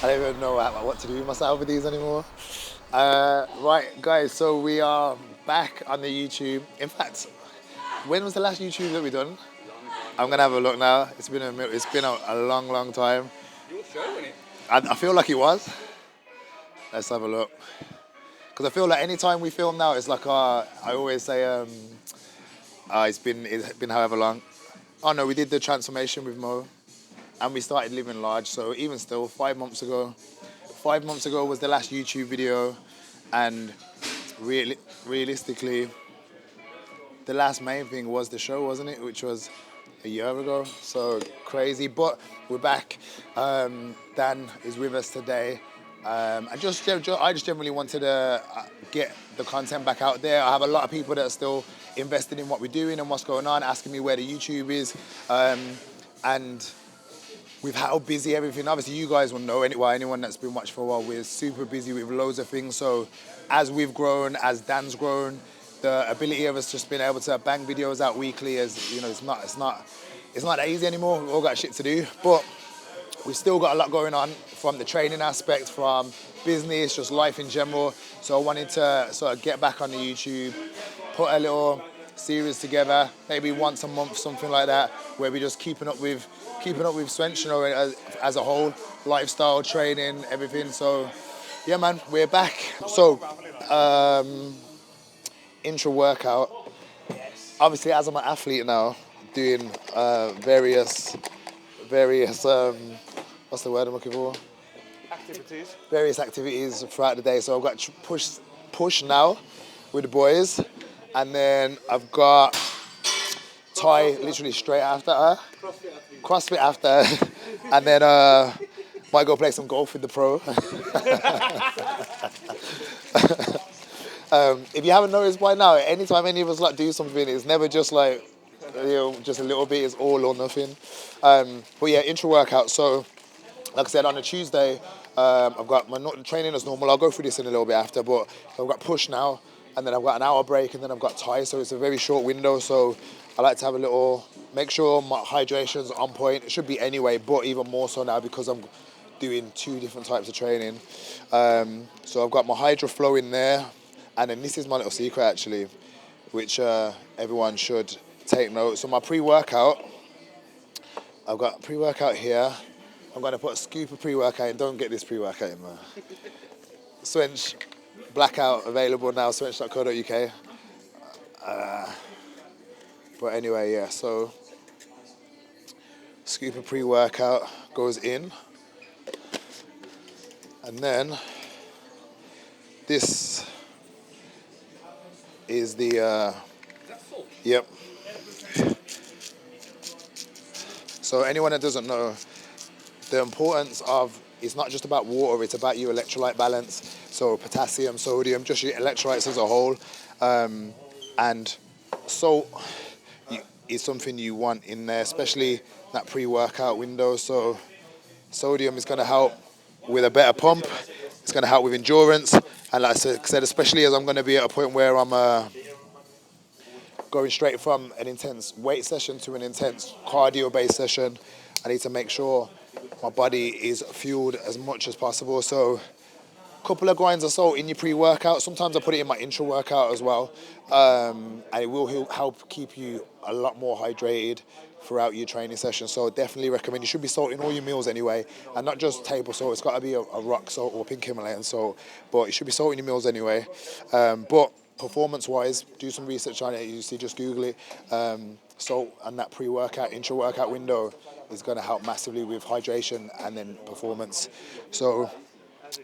I don't even know what to do with myself with these anymore. Right, guys, so we are back on the YouTube. In fact, when was the last YouTube that we done? I'm gonna have a look now. It's been a long time. Your show, wasn't it? I feel like it was. Let's have a look. Because I feel like any time we film now, it's like I always say, it's been however long. Oh no, we did the transformation with Mo, and we started living large. So even still, 5 months ago was the last YouTube video, and realistically, the last main thing was the show, wasn't it? Which was a year ago. So crazy, but we're back. Dan is with us today. I just generally wanted to get the content back out there. I have a lot of people that are still invested in what we're doing and what's going on, asking me where the YouTube is, and with how busy everything. Obviously, you guys will know anyone that's been watching for a while. We're super busy with loads of things. So as we've grown, as Dan's grown, the ability of us just being able to bang videos out weekly is, you know, it's not that easy anymore. We've all got shit to do, but we've still got a lot going on from the training aspect, from business, just life in general. So I wanted to sort of get back on the YouTube, put a little series together, maybe once a month, something like that, where we're just keeping up with Swench, you know, as a whole, lifestyle, training, everything. So yeah, man, we're back. So intra-workout. Obviously, as I'm an athlete now, doing various what's the word I'm looking for? Activities. Various activities throughout the day. So I've got push now with the boys, and then I've got Thai literally straight after her, CrossFit after, and then might go play some golf with the pro. If you haven't noticed by now, anytime any of us like do something, it's never just like, you know, just a little bit. It's all or nothing. But yeah, intra-workout. So like I said, on a Tuesday, I've got my training as normal. I'll go through this in a little bit after, but I've got push now, and then I've got an hour break, and then I've got Thai, so it's a very short window. So I like to have make sure my hydration's on point. It should be anyway, but even more so now because I'm doing 2 different types of training. So I've got my hydro flow in there, and then this is my little secret actually, which everyone should take note. So my pre-workout, I've got pre-workout here. I'm going to put a scoop of pre-workout in. Don't get this pre-workout in there. Swench, blackout, available now, swench.co.uk. But anyway, yeah, so scoop of pre-workout goes in. And then this is the, Is that full? yep. So anyone that doesn't know, the importance of, it's not just about water, it's about your electrolyte balance. So potassium, sodium, just your electrolytes as a whole. And salt is something you want in there, especially that pre-workout window. So sodium is going to help with a better pump. It's going to help with endurance. And like I said, especially as I'm going to be at a point where I'm going straight from an intense weight session to an intense cardio-based session, I need to make sure my body is fueled as much as possible. So a couple of grinds of salt in your pre-workout. Sometimes I put it in my intra-workout as well. And it will help keep you a lot more hydrated throughout your training session. So definitely recommend. You should be salting all your meals anyway, and not just table salt. It's got to be a rock salt or pink Himalayan salt, but you should be salting your meals anyway. But performance-wise, do some research on it. You see, just Google it. Salt and that pre-workout, intra-workout window is going to help massively with hydration and then performance. So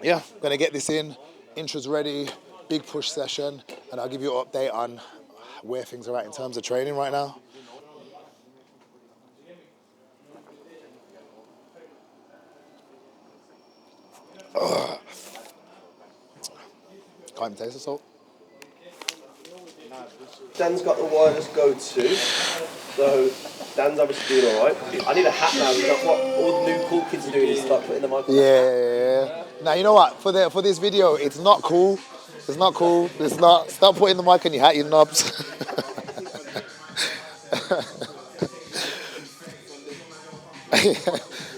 yeah, going to get this in. Intra's ready, big push session, and I'll give you an update on where things are at in terms of training right now. Can't even taste the salt. Dan's got the wireless go-to, so Dan's obviously doing all right. I need a hat now. Because what all the new cool kids are doing is start putting the mic on. Yeah. Now you know what? For this video, it's not cool. It's not cool. It's not. Stop putting the mic on your hat, you knobs.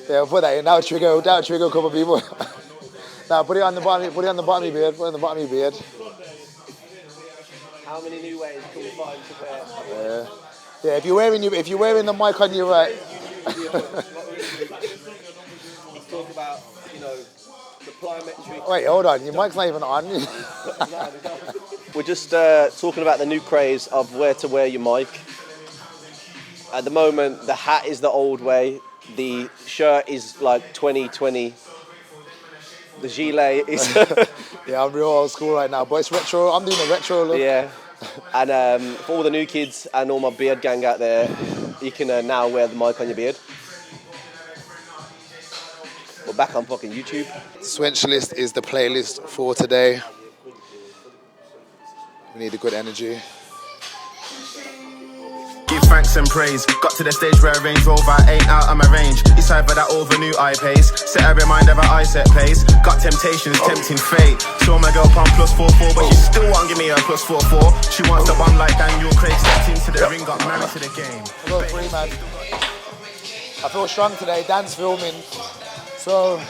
Yeah, I'll put that in. That'll trigger a couple of people. Now put it on the bottom. Put it on the bottom of your beard. Put it on the bottom of your beard. How many new ways can we find to wear? Yeah. If you're wearing the mic on your right. Let's talk about, you know, the plyometric. Wait, hold on. Your mic's not even on. We're just talking about the new craze of where to wear your mic. At the moment, the hat is the old way. The shirt is like 2020. The gilet is... Yeah, I'm real old school right now, but it's retro. I'm doing a retro look. Yeah. And for all the new kids and all my beard gang out there, you can now wear the mic on your beard. We're back on fucking YouTube. Swench list is the playlist for today. We need a good energy. Give thanks and praise. Got to the stage where a Range Rover ain't out of my range. It's either that or the new I-Pace. Set a reminder that I set pace. Got temptations, tempting fate. Saw my girl pump +44, but she still won't give me a +44. She wants to bum like Daniel Craig. Stepped into the ring, got married to the game. I got 3, man. I feel strong today. Dan's filming. So, 2.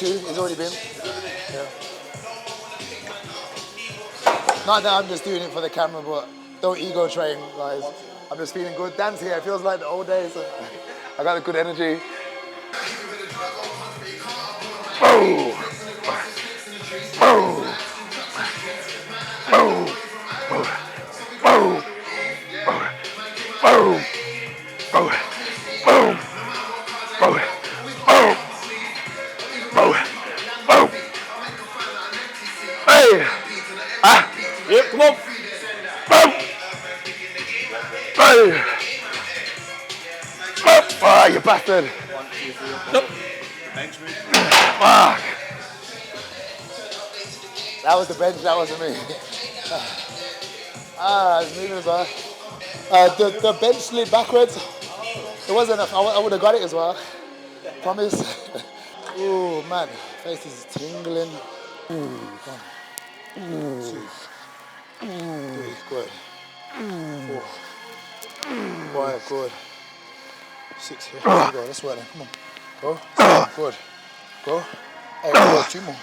He's already been. Yeah. Not that I'm just doing it for the camera, but don't ego train, guys. I'm just feeling good. Dan's here. It feels like the old days. I got a good energy. Yep, come on. Ah, you bastard. Nope. Fuck. That was the bench, that wasn't me. It's moving as well. The bench slid backwards. It wasn't enough. I would have got it as well. Promise. Ooh, man. Face is tingling. Ooh, come on. 2. 3, good. 4. 5, good. 6 here. Let's go. Let's work then. Come on. Go. 7, good. Go. 8, good. 2 more.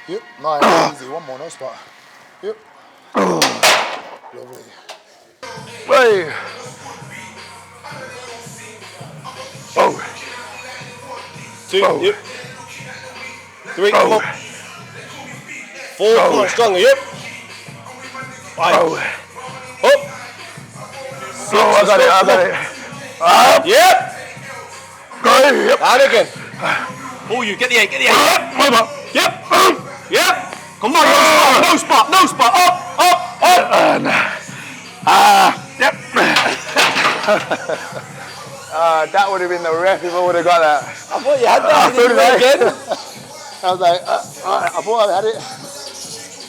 Yep. 9, easy. 1 more. No spot. Yep. Lovely. Hey. Oh. 2, yep. 3, come on. 4, come on, stronger, yep. 5. Oh. Up. 6, I got it. Up. Yep. Go. Yep. And again. Oh, you get the 8, get the 8. Yep. Yep. Yep. Come on, no spot. Up. Yep. That would have been the ref if I would have got that. I thought you had that. So did I. Again. I was like, I thought I had it.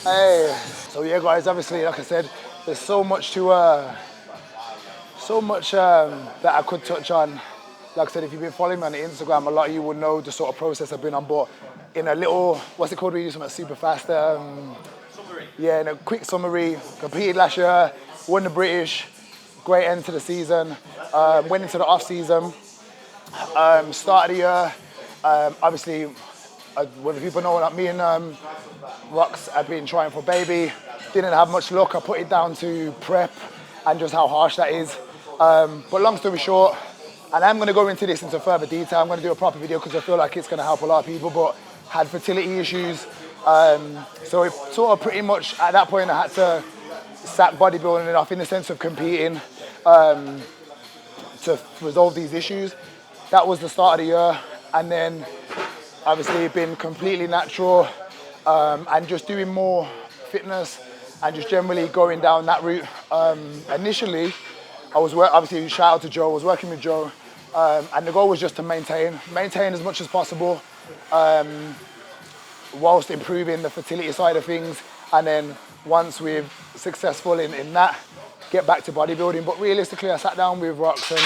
Hey. So yeah, guys. Obviously, like I said, there's so much that I could touch on. Like I said, if you've been following me on Instagram, a lot of you will know the sort of process I've been on. But in a little, what's it called? We do something super fast. Summary. Yeah, in a quick summary. Competed last year, won the British. Great end to the season. Went into the off season. Start of the year. Obviously, whether people know or not, me and Rox had been trying for baby. Didn't have much luck. I put it down to prep and just how harsh that is. But long story short, and I'm going to go into this into further detail. I'm going to do a proper video because I feel like it's going to help a lot of people, but had fertility issues. So it sort of pretty much, at that point, I had to sack bodybuilding off in the sense of competing to resolve these issues. That was the start of the year. And then obviously been completely natural and just doing more fitness and just generally going down that route. Initially, I was obviously shout out to Joe, I was working with Joe, and the goal was just to maintain as much as possible whilst improving the fertility side of things, and then once we're successful in that, get back to bodybuilding. But realistically, I sat down with Rox and,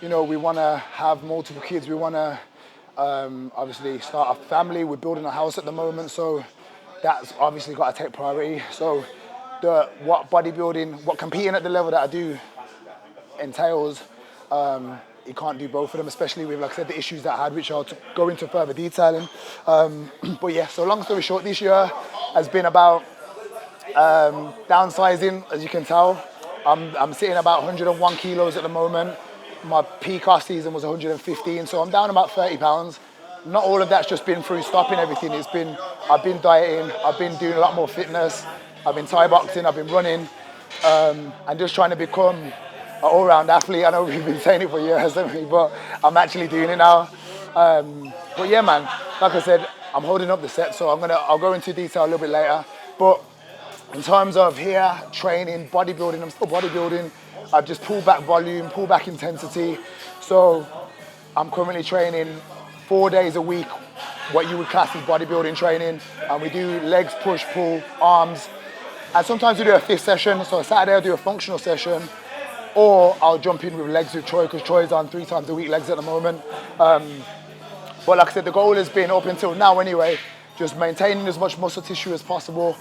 you know, we want to have multiple kids, we want to obviously start a family, we're building a house at the moment, so that's obviously got to take priority. So what competing at the level that I do entails, he can't do both of them, especially with, like I said, the issues that I had, which I'll go into further detailing. But yeah, so long story short, this year has been about downsizing, as you can tell. I'm sitting about 101 kilos at the moment. My peak off season was 115, so I'm down about 30 pounds. Not all of that's just been through stopping everything. I've been dieting, I've been doing a lot more fitness, I've been Thai boxing, I've been running, and just trying to become an all-round athlete. I know we've been saying it for years, haven't we? But I'm actually doing it now. But yeah, man, like I said, I'm holding up the set, so I'll go into detail a little bit later. But in terms of here, training, bodybuilding, I'm still bodybuilding. I've just pulled back volume, pulled back intensity. So I'm currently training 4 days a week, what you would class as bodybuilding training. And we do legs, push, pull, arms. And sometimes we do a fifth session. So Saturday I'll do a functional session, or I'll jump in with legs with Troy, because Troy's on 3 times a week legs at the moment. But like I said, the goal has been, up until now anyway, just maintaining as much muscle tissue as possible,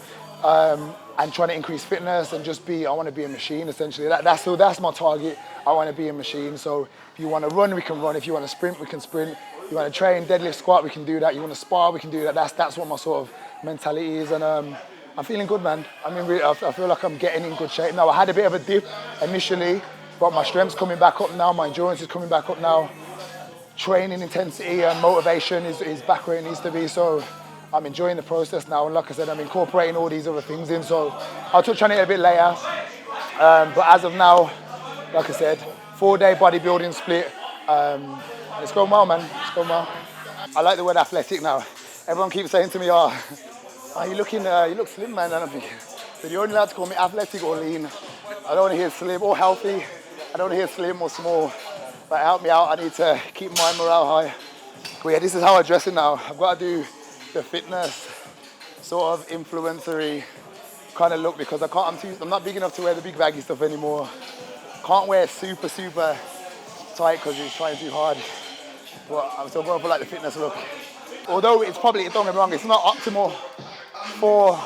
and trying to increase fitness and just I want to be a machine essentially. That's my target. I want to be a machine. So if you want to run, we can run. If you want to sprint, we can sprint. If you want to train, deadlift, squat, we can do that. You want to spar, we can do that. That's what my sort of mentality is. And I'm feeling good, man. I mean, really, I feel like I'm getting in good shape now. I had a bit of a dip initially, but my strength's coming back up now. My endurance is coming back up now. Training intensity and motivation is back where it needs to be. So I'm enjoying the process now, and like I said, I'm incorporating all these other things in, so I'll touch on it a bit later. But as of now, like I said, 4-day bodybuilding split. It's going well, man. It's going well. I like the word athletic now. Everyone keeps saying to me, you look slim, man. And I'm thinking, so you're only allowed to call me athletic or lean. I don't want to hear slim or healthy. I don't want to hear slim or small. But help me out, I need to keep my morale high. But yeah, this is how I dress it now. I've got to do the fitness sort of influencery kind of look, because I'm not big enough to wear the big baggy stuff anymore. Can't wear super tight because it's trying too hard. But I'm still going for like the fitness look. Although don't get me wrong, it's not optimal for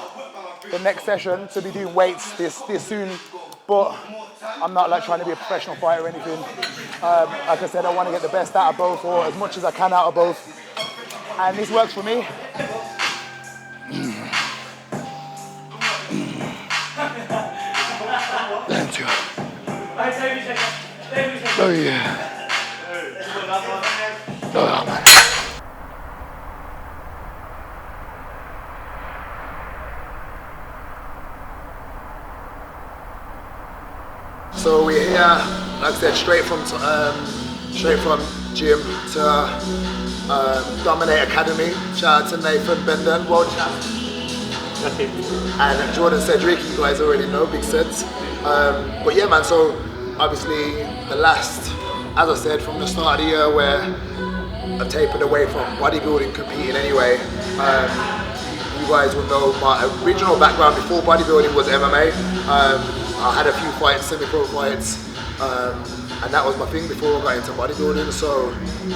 the next session to be doing weights this soon, but I'm not like trying to be a professional fighter or anything. Like I said, I want to get the best out of both, or as much as I can out of both. And this works for me. Oh yeah. Oh man. So we're here, like I said, straight from gym to Dominate Academy. Shout out to Nathan Benden, world champ. And Jordan Cedric, you guys already know, big sets. But yeah, man, so obviously as I said, from the start of the year where I tapered away from bodybuilding, competing anyway, you guys will know my original background before bodybuilding was MMA. I had a few fights, semi-pro fights, and that was my thing before I got into bodybuilding. So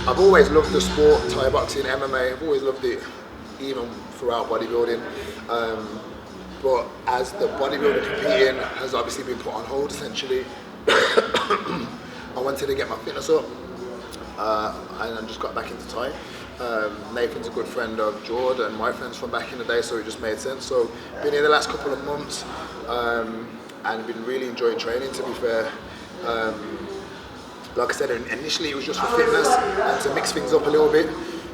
I've always loved the sport, Thai boxing, MMA, I've always loved it, even throughout bodybuilding. But as the bodybuilding competing has obviously been put on hold essentially, I wanted to get my fitness up, and I just got back into Thai. Nathan's a good friend of Jordan and my friends from back in the day, so it just made sense. So been here the last couple of months, and been really enjoying training, to be fair. Like I said, initially it was just for fitness and to mix things up a little bit,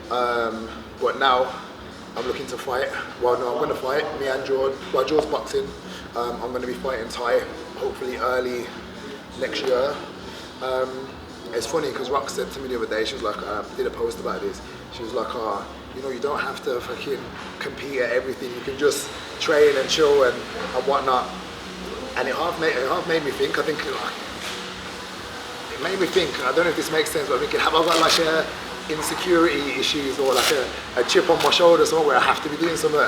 but now I'm looking to fight. Well, no, I'm going to fight, me and Jordan. Well, Jordan's boxing. I'm going to be fighting Thai, hopefully early next year. It's funny because Rox said to me the other day, she was like, I did a post about this, she was like, you don't have to fucking compete at everything, you can just train and chill and whatnot. And it half made me think, it made me think, I don't know if this makes sense, but I'm thinking, have I got like insecurity issues or like a chip on my shoulder somewhere where I have to be doing something?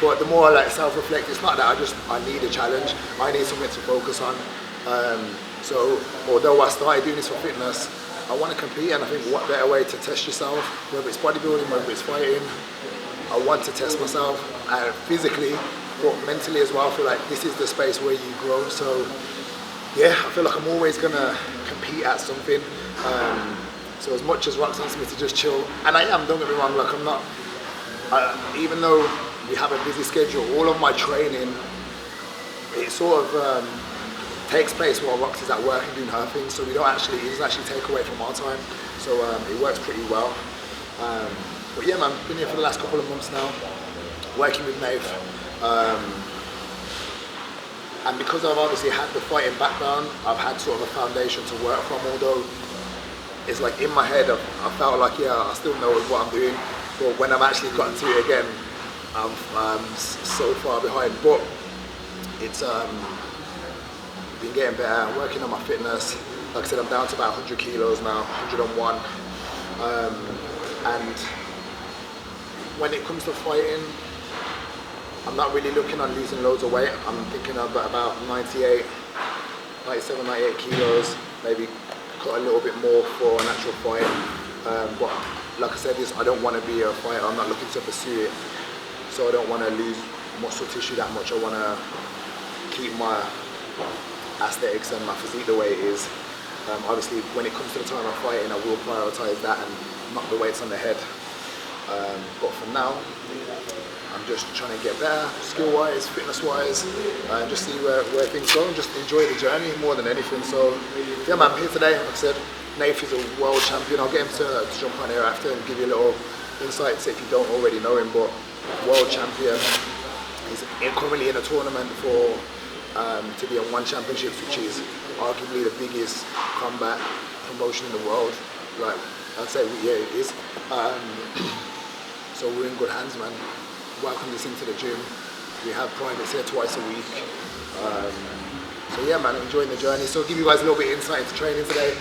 But the more I like self-reflect, it's not that I need a challenge, I need something to focus on. So although I started doing this for fitness, I want to compete, and I think what better way to test yourself, whether it's bodybuilding, whether it's fighting. I want to test myself physically, but mentally as well. I feel like this is the space where you grow. So yeah, I feel like I'm always gonna compete at something. So as much as Rox wants me to just chill, and I am, don't get me wrong, like I'm not, even though we have a busy schedule, all of my training, it sort of takes place while Rox is at work and doing her thing, so it doesn't actually take away from our time, so it works pretty well. But yeah man, been here for the last couple of months now, working with Nave. And because I've obviously had the fighting background, I've had sort of a foundation to work from, although it's like in my head, I felt like, yeah, I still know what I'm doing, but when I've actually gotten to it again, I'm so far behind. But it's been getting better, working on my fitness. Like I said, I'm down to about 100 kilos now, 101. And when it comes to fighting, I'm not really looking on losing loads of weight. I'm thinking about 97, 98 kilos, maybe cut a little bit more for an actual fight. But like I said, I don't want to be a fighter. I'm not looking to pursue it. So I don't want to lose muscle tissue that much. I want to keep my aesthetics and my physique the way it is. Obviously, when it comes to the time of fighting, I will prioritize that and knock the weights on the head. But for now, I'm just trying to get better, skill-wise, fitness-wise, and just see where things go and just enjoy the journey more than anything. So yeah man, I'm here today. Like I said, Nath is a world champion. I'll get him to jump on here after and give you a little insights if you don't already know him, but world champion. He's currently in a tournament for to be on One Championships, which is arguably the biggest combat promotion in the world. Like I'd say, yeah, it is. So we're in good hands, man. Welcome us into the gym. We have privates here twice a week. So yeah, man, I'm enjoying the journey. So I'll give you guys a little bit of insight into training today.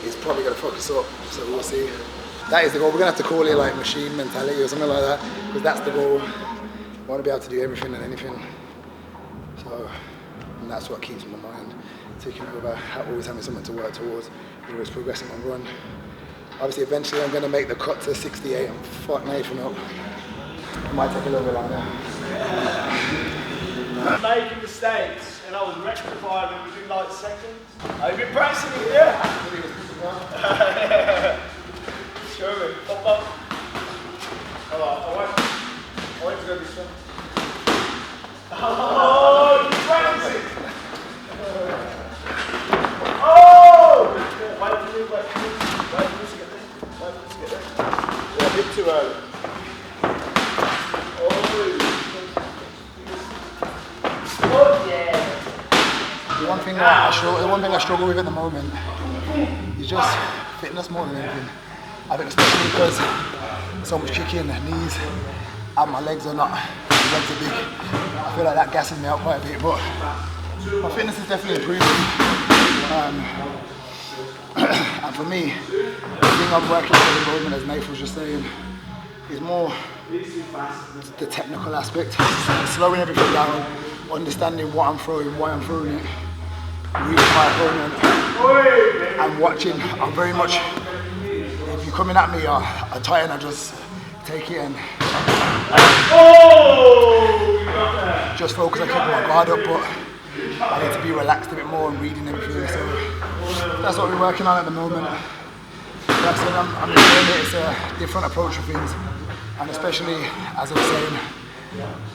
It's probably going to fuck us up, so we'll see. That is the goal. We're going to have to call it like machine mentality or something like that, because that's the goal. I want to be able to do everything and anything. So, and that's what keeps my mind ticking over, always having something to work towards, always progressing on run. Obviously, eventually I'm going to make the cut to 68 and fuck Nathan up. It might take a little bit longer. Making mistakes, and I was rectified them within like seconds. I've been practicing it, yeah? Show me. Pop up. I went to go this one. Oh, you're practicing! Oh! Wait for me to get there. Yeah, a bit too early. The one thing I struggle with at the moment is just fitness more than anything. I think especially because so much kicking, knees, and my legs are big. I feel like that gasses me out quite a bit, but my fitness is definitely improving. And for me, the thing I'm working on at the moment, as Nathan was just saying, is more the technical aspect, slowing everything down, understanding what I'm throwing, why I'm throwing it, reading my opponent, and watching. I'm very much, if you're coming at me, I try and I just take it and just focus on keeping my guard up, but I need to be relaxed a bit more and reading everything, so that's what we're working on at the moment. Like I said, I'm enjoying it. It's a different approach to things, and especially, as I was saying,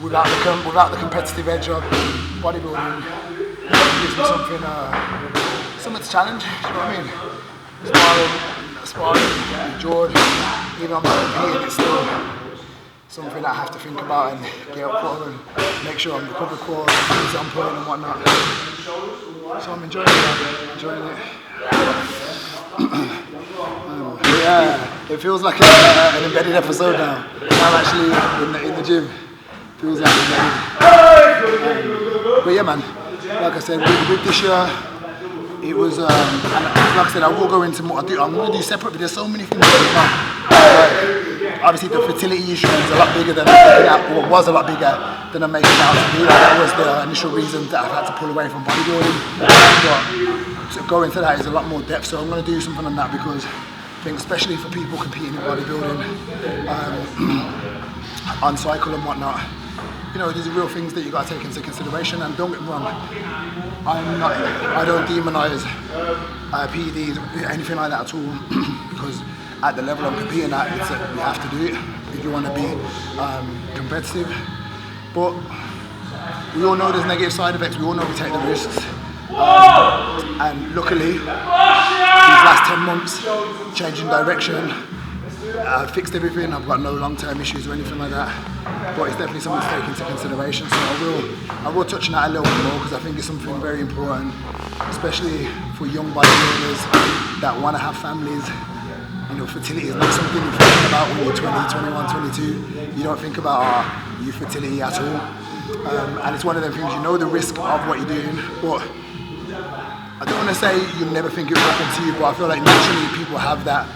without the competitive edge of bodybuilding, it gives me something to challenge. Do you know what I mean? Sparring, enjoyed. Even though I'm not competing, it's still something that I have to think about and get up for and make sure I'm recovered for, things on point and whatnot. So I'm enjoying it. Yeah, it feels like an embedded episode now. I'm actually in the gym. Feels like embedded. But yeah, man. Like I said, with this year, it was. Like I said, I will go into more. I'm going to do separate, but there's so many things. Obviously, the fertility issue is a lot bigger than I'm making out, or was a lot bigger than I'm making out to be. That was the initial reason that I've had to pull away from bodybuilding. But to go into that is a lot more depth. So I'm going to do something on that because I think, especially for people competing in bodybuilding, on cycle and whatnot, you know, these are real things that you got to take into consideration. And don't get me wrong, I don't demonize PEDs, anything like that at all, because at the level I'm competing at, you have to do it if you want to be competitive. But we all know there's negative side effects. We all know we take the risks. And luckily, these last 10 months, changing direction, fixed everything. I've got no long-term issues or anything like that. But it's definitely something to take into consideration. So I will touch on that a little bit more because I think it's something very important, especially for young bodybuilders that want to have families. You know, fertility is not something you think about when you're 20, 21, 22. You don't think about your fertility at all. And it's one of them things, you know the risk of what you're doing, but I don't want to say you'll never think it will happen to you, but I feel like naturally people have that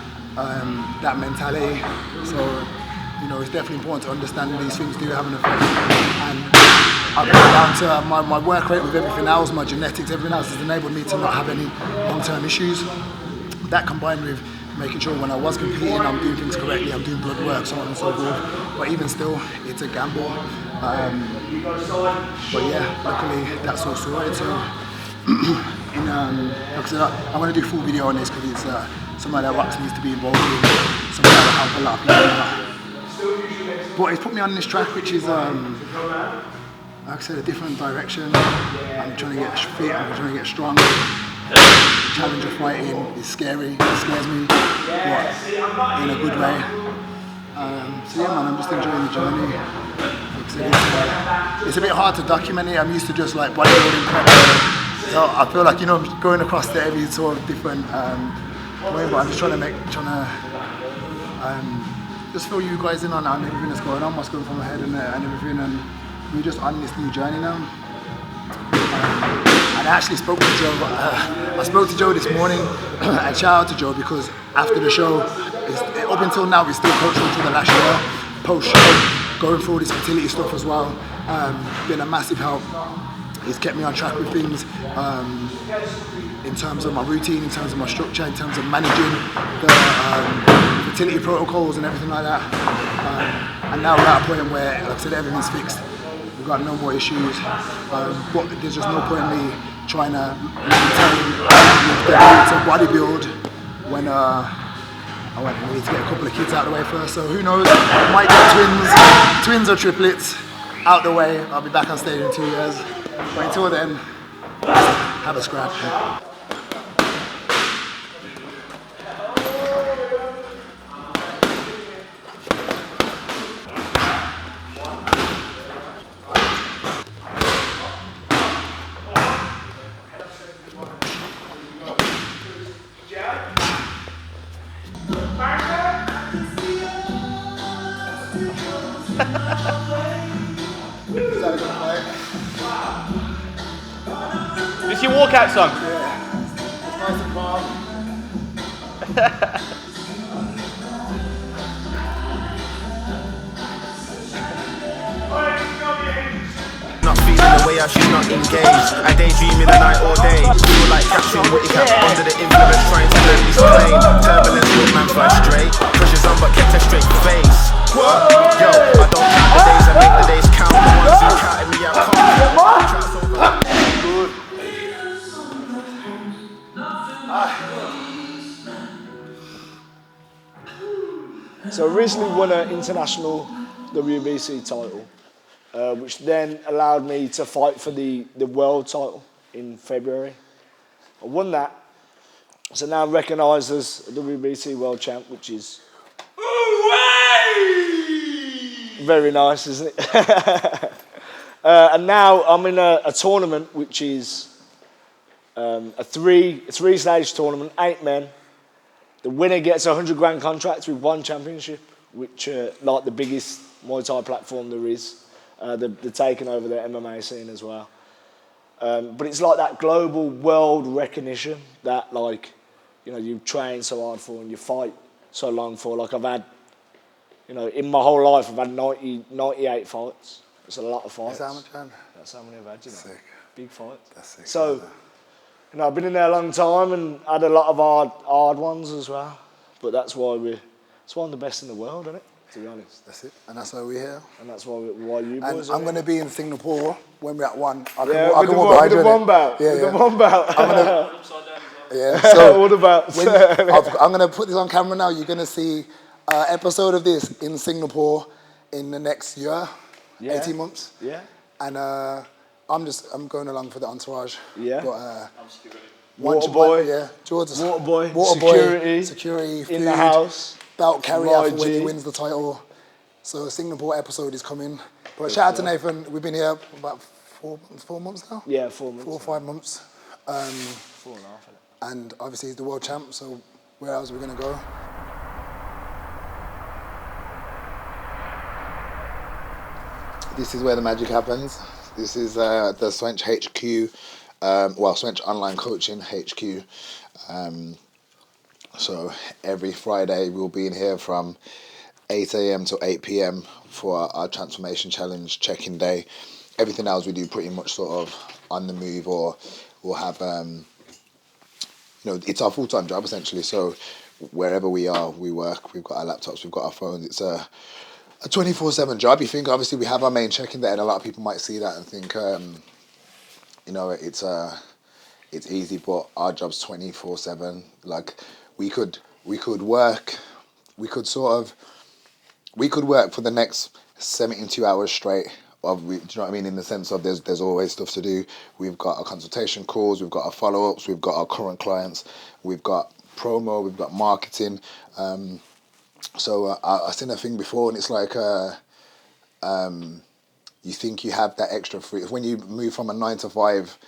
mentality. So, you know, it's definitely important to understand that these things do have an effect. And I go down to my work rate with everything else, my genetics, everything else has enabled me to not have any long-term issues. That combined with making sure when I was competing, I'm doing things correctly, I'm doing blood work, so on and so forth. But even still, it's a gamble. But yeah, luckily that's all sorted. So, like I said, I'm going to do a full video on this because it's something that Wax needs to be involved in, something that will help a lot of people. But it's put me on this track, which is, like I said, a different direction. I'm trying to get fit, I'm trying to get strong. The challenge of fighting is scary, it scares me, but in a good way. So yeah, man, I'm just enjoying the journey. It's a bit hard to document it. I'm used to just like bodybuilding prep. So I feel like, you know, I'm going across to every sort of different way, but I'm just trying to just fill you guys in on everything that's going on, what's going through my head and everything, and we're just on this new journey now. And I actually spoke to Joe. I spoke to Joe this morning, and shout out to Joe because after the show, up until now, we still coaching through the last year, post-show, going through all this fertility stuff as well. Been a massive help. He's kept me on track with things in terms of my routine, in terms of my structure, in terms of managing the fertility protocols and everything like that. And now we're at a point where, like I said, everything's fixed. We've got no more issues, but there's just no point in me trying to maintain to bodybuild when I need to get a couple of kids out of the way first. So who knows? I might get twins or triplets out the way. I'll be back on stage in 2 years. But until then, have a scrap. It's your walkout song. Yeah, it's nice and calm. Not feeling the way I should not engage. I daydream in the night all day. Feel like capturing what you cap under the influence, trying to learn this plane. Turbulence with man fly straight. Pressure's on but kept a straight face. What? Yo, I don't count the days, I make the days count. The ones who counted me out can't. So I recently won an international WBC title, which then allowed me to fight for the world title in February. I won that, so now I'm recognised as a WBC world champ, which is very nice, isn't it? And now I'm in a tournament which is a three-stage tournament, 8 men. The winner gets a 100 grand contract with one championship, which like the biggest Muay Thai platform there is. They're taking over the MMA scene as well. But it's like that global world recognition that, like, you know, you train so hard for and you fight so long for. Like I've had, you know, in my whole life I've had 98 fights. It's a lot of fights. That's how much, man? That's how many I've had, you know. Sick. Big fights. That's sick. So, you know, I've been in there a long time and had a lot of hard ones as well. But that's why I'm the best in the world, isn't it? to be honest. That's it. And that's why we're here. And that's why you And boys I'm are going to be in Singapore when we're at 1. I with can the walk behind you. wombat. Yeah, With yeah. the wombat. Yeah, so What about? I'm going to put this on camera now. You're going to see an episode of this in Singapore in the next year, 18 months. Yeah. And I'm going along for the entourage. Yeah. But, Water boy. Yeah, George. Water boy. Security, food, In the house. belt carrier for when he G. wins the title. So a Singapore episode is coming. But shout out to Nathan. We've been here about 4 months now. Yeah, 4 months. 4 or 5 months. 4.5. Isn't it? And obviously he's the world champ. So where else are we gonna go? This is where the magic happens. This is the Swench HQ. Swench Online Coaching HQ. So every Friday we'll be in here from 8 a.m. to 8 p.m. for our transformation challenge check-in day. Everything else we do pretty much sort of on the move, or we'll have, it's our full-time job essentially. So wherever we are, we work. We've got our laptops, we've got our phones. It's a 24/7 job. You think obviously we have our main check-in day, and a lot of people might see that and think, it's easy, but our job's 24/7. Like we could work for the next 72 hours straight. Do you know what I mean? In the sense of there's always stuff to do. We've got our consultation calls, we've got our follow-ups, we've got our current clients, we've got promo, we've got marketing. So I seen a thing before, and it's like you think you have that extra free. When you move from a 9 to 5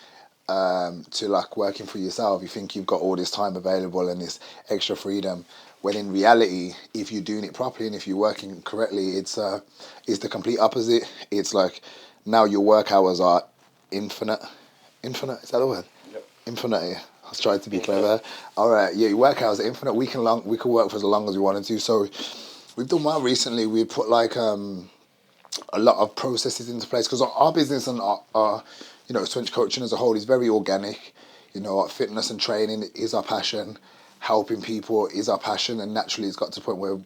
to like working for yourself, you think you've got all this time available and this extra freedom. When in reality, if you're doing it properly and if you're working correctly, it's the complete opposite. It's like now your work hours are infinite. Infinite, is that the word? Yep. Infinite. Yeah. I was trying to be clever. All right, yeah, your work hours are infinite. We can work for as long as we wanted to. So we've done well recently. We put like a lot of processes into place because our business and our Swench coaching as a whole is very organic. Our fitness and training is our passion. Helping people is our passion, and naturally it's got to the point where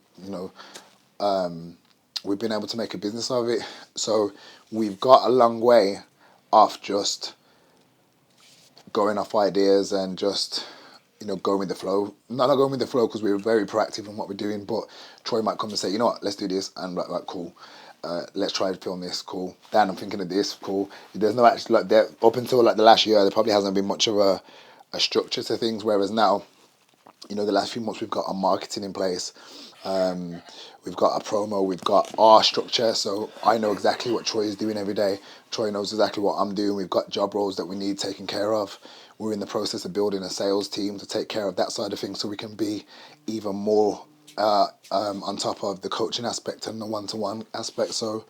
we've been able to make a business of it. So we've got a long way off just going off ideas and just going with the flow. Not going with the flow because we're very proactive in what we're doing, but Troy might come and say, you know what, let's do this, and like cool. Let's try to film this, cool. Dan, I'm thinking of this, cool. There's no actually up until like the last year, there probably hasn't been much of a structure to things, whereas now, the last few months we've got our marketing in place. We've got our promo, we've got our structure, so I know exactly what Troy is doing every day. Troy knows exactly what I'm doing. We've got job roles that we need taken care of. We're in the process of building a sales team to take care of that side of things so we can be even more on top of the coaching aspect and the one-to-one aspect. So,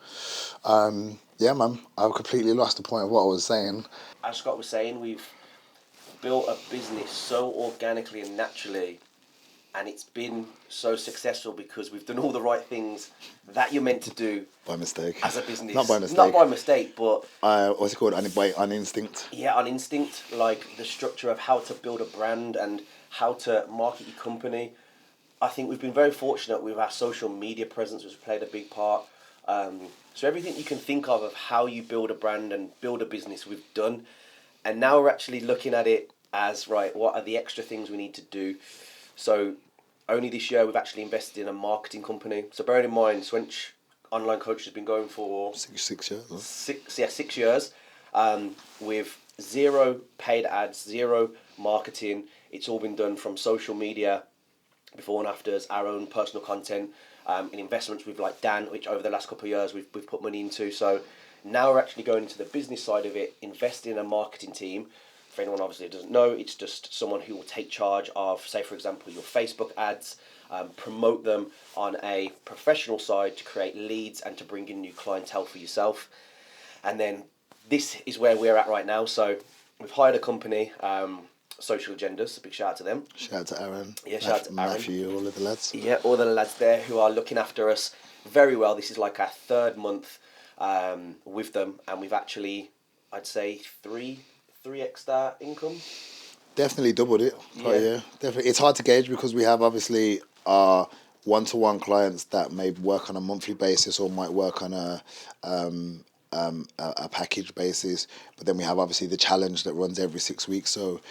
yeah, man, I've completely lost the point of what I was saying. As Scott was saying, we've built a business so organically and naturally, and it's been so successful because we've done all the right things that you're meant to do by mistake as a business. Not by mistake. Not by mistake, but what's it called? On instinct. Yeah, on instinct. Like the structure of how to build a brand and how to market your company. I think we've been very fortunate with our social media presence, which has played a big part. So everything you can think of how you build a brand and build a business, we've done. And now we're actually looking at it as, right, what are the extra things we need to do? So only this year we've actually invested in a marketing company. So bearing in mind, Swench Online Coach has been going for 6 years. Huh? 6 years, with 0 paid ads, 0 marketing. It's all been done from social media, before and afters, our own personal content, in investments with like Dan, which over the last couple of years we've put money into. So now we're actually going into the business side of it, investing in a marketing team. For anyone obviously who doesn't know, it's just someone who will take charge of, say for example, your Facebook ads, promote them on a professional side to create leads and to bring in new clientele for yourself. And then this is where we're at right now. So we've hired a company, Social Agendas, a big shout out to them. Shout out to Aaron. Yeah, shout out to Aaron. Matthew, all of the lads. Yeah, all the lads there who are looking after us very well. This is like our 3rd month with them, and we've actually, I'd say, 3x that income. Definitely doubled it. Yeah, definitely. It's hard to gauge because we have obviously our one-to-one clients that may work on a monthly basis or might work on a package basis. But then we have obviously the challenge that runs every 6 weeks. So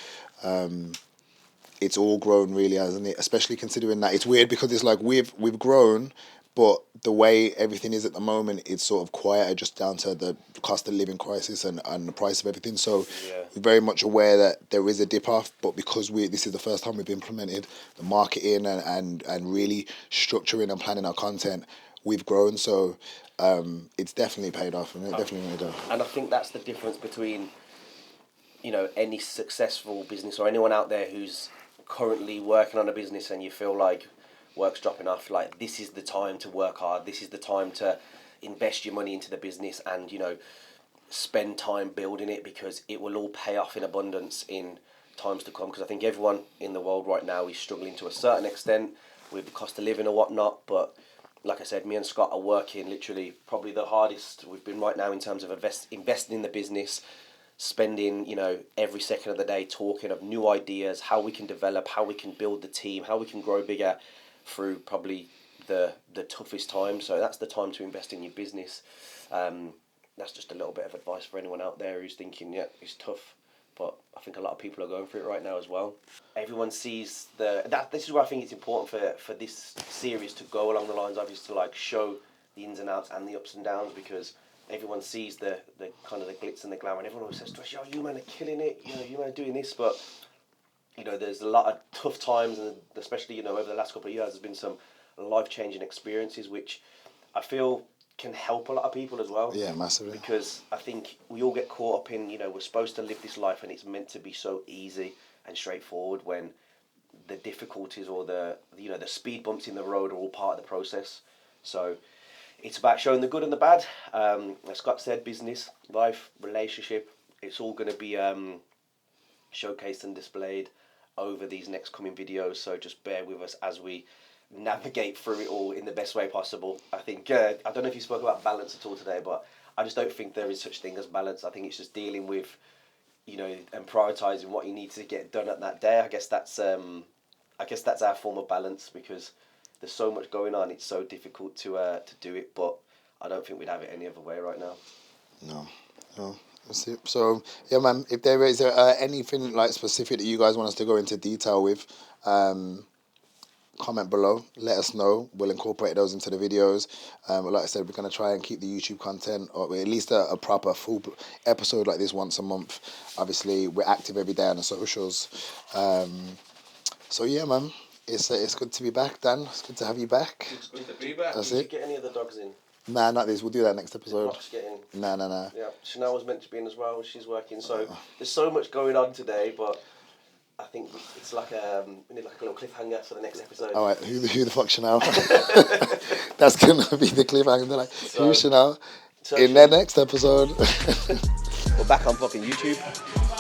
it's all grown really, hasn't it? Especially considering that it's weird because it's like we've grown, but the way everything is at the moment, it's sort of quieter just down to the cost of living crisis and the price of everything. So we're very much aware that there is a dip off, but because this is the first time we've implemented the marketing and really structuring and planning our content, we've grown. So it's definitely paid off, and it definitely made off. And I think that's the difference between, you know, any successful business or anyone out there who's currently working on a business and you feel like work's dropping off. Like, this is the time to work hard. This is the time to invest your money into the business and, you know, spend time building it, because it will all pay off in abundance in times to come. Because I think everyone in the world right now is struggling to a certain extent with the cost of living or whatnot. But like I said, me and Scott are working literally probably the hardest we've been right now in terms of investing in the business, spending, you know, every second of the day talking of new ideas, how we can develop, how we can build the team, how we can grow bigger through probably the toughest time. So that's the time to invest in your business. That's just a little bit of advice for anyone out there who's thinking, yeah, it's tough. But I think a lot of people are going through it right now as well. Everyone sees this is where I think it's important for this series to go along the lines of, is to like show the ins and outs and the ups and downs, because everyone sees the kind of the glitz and the glamour, and everyone always says to us, yo, you man are killing it, you know, you man are doing this, but you know, there's a lot of tough times, and especially, you know, over the last couple of years, there's been some life-changing experiences, which I feel can help a lot of people as well. Yeah, massively. Because I think we all get caught up in, you know, we're supposed to live this life and it's meant to be so easy and straightforward, when the difficulties or the speed bumps in the road are all part of the process. So it's about showing the good and the bad. As Scott said, business, life, relationship, it's all going to be showcased and displayed over these next coming videos. So just bear with us as we navigate through it all in the best way possible. I think, I don't know if you spoke about balance at all today, but I just don't think there is such thing as balance. I think it's just dealing with, you know, and prioritising what you need to get done at that day. I guess that's our form of balance, because there's so much going on. It's so difficult to do it, but I don't think we'd have it any other way right now. No. That's it. So yeah, man, if there is anything like specific that you guys want us to go into detail with, comment below, let us know. We'll incorporate those into the videos. Like I said, we're going to try and keep the YouTube content, or at least a proper full episode like this once a month. Obviously, we're active every day on the socials. So yeah, man, it's good to be back, Dan. It's good to have you back. It's good to be back. That's Did it. you get any of the dogs in? Nah, not this. We'll do that next episode. Mark's getting. Nah. Yeah, Chanel was meant to be in as well. She's working, so there's so much going on today, but I think it's like we need like a little cliffhanger for the next episode. All right, who the fuck Chanel? That's gonna be the cliffhanger. They're like, who's Chanel? In their next episode. We're back on fucking YouTube.